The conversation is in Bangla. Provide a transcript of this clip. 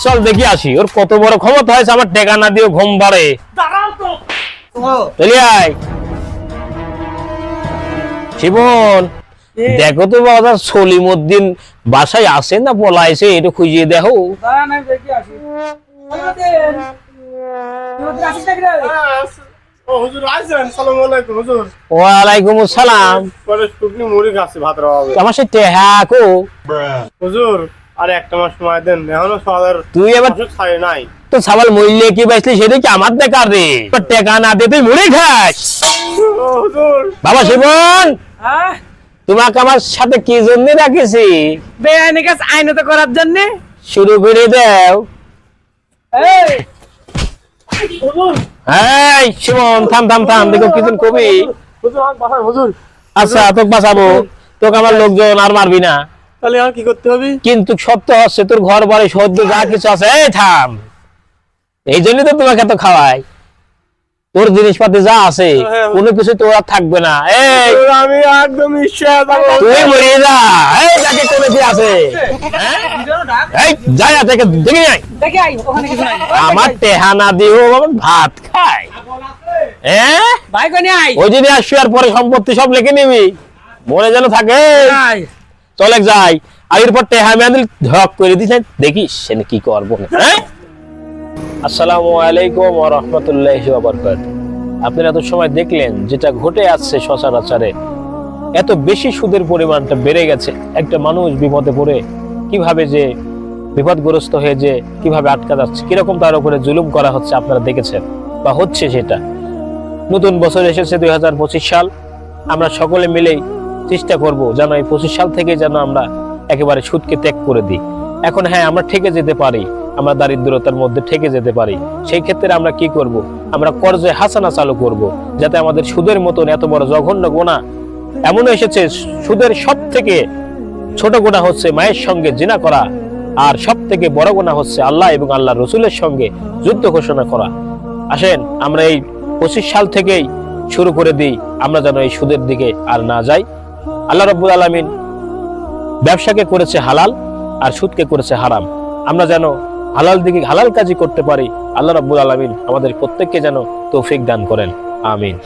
চল দেখি আসি ওর কত বড় ক্ষমতা হয়েছে আমার টাকা না দিয়ে ঘুম বাড়ে। চলি আয় শিবন, দেখো তো বাবা সলিমউদ্দিন বাসায় আসে না পলাইছে, একটু খুঁজিয়ে দেখো। ওয়ালাইকুম আসসালাম। আমার সাথে হ্যাঁ হুজুর আর একটা মাস সময় দেন, এখনো তুই এবার ছাড়ে নাই তো সাবাল মইলে কি বাইসলি সেটা কি আমার দেখা রে, টাকা না দিয়ে তুই মুড়ি খাস। বাবা শিবন, তোমাকে আমার সাথে কি জন্য রাখেছি? বেআইনি কাজ আইনত করার জন্য। শুরু করে দাও। এই শিবন থাম থাম থাম, দেখো কিছু কবি। আচ্ছা তোকে বাঁচাবো, তোকে আমার লোকজন আর মারবি না। তাহলে আর কি করতে হবে? কিন্তু সত্য হচ্ছে তোর ঘর বাড়ি সদ্য যা কিছু আছে, এই থাম, এই জন্যই তো তোমাকে এত খাওয়াই। তোর জিনিসপাতি যা আছে কোনো কিছু তোর আর থাকবে না। এই আমি একদম তুই মরে যা, এই যাকে কোনো কি আছে, এই যাই থেকে দেখে যাই। দেখে আই, ওখানে কিছু নাই। আমার টেহা না দিও ভাত খায়। হ্যাঁ ভাই কোনে আই? ওই দিনে আসছি আর পরে সম্পত্তি সব লিখে নিবি, মনে যেন থাকে। চলে যাই, আর এরপর টেহা মেয়াদিল ধক করে দিস, দেখিস সে কি করবো। হ্যাঁ আসসালামু আলাইকুম ওয়া রাহমাতুল্লাহি ওয়া বারাকাতুহু। আপনারা এত সময় দেখলেন যেটা ঘটে আসছে সচরাচরে, এত বেশি সুদের পরিমাণটা বেড়ে গেছে। একটা মানুষ বিপদে পড়ে কিভাবে যে বিপদগ্রস্ত হয়ে যে কিভাবে আটকা যাচ্ছে, কিরকম তার উপরে জুলুম করা হচ্ছে আপনারা দেখেছেন বা হচ্ছে। সেটা নতুন বছর এসেছে 2025 সাল, আমরা সকলে মিলেই চেষ্টা করব যেন এই 25 সাল থেকে যেন আমরা একেবারে সুদকে ত্যাগ করে দিই। এখন হ্যাঁ আমরা ঠকে যেতে পারি, আমরা দারিদ্রতার মধ্যে ঠকে যেতে পারি। সেই ক্ষেত্রে আমরা কি করব? আমরা কর্জে হাসানা চালু করব, যাতে আমাদের সুদের মতন এত বড় জঘন্য গুনাহ এমন এসেছে। সুদের সব থেকে ছোট গুনাহ হচ্ছে মায়ের সঙ্গে জিনা করা, আর সব থেকে বড় গুনাহ হচ্ছে আল্লাহ এবং আল্লাহ রসুলের সঙ্গে যুদ্ধ ঘোষণা করা। আসেন আমরা এই 25 সাল থেকেই শুরু করে দিই, আমরা যেন এই সুদের দিকে আর না যাই। আল্লাহ রাব্বুল আলামিন ব্যবসাকে করেছে হালাল আর সুদকে করেছে হারাম, আমরা যেন হালাল দিকে হালাল কাজই করতে পারি। আল্লাহ রাব্বুল আলামিন আমাদের প্রত্যেককে যেন তৌফিক দান করেন, আমিন।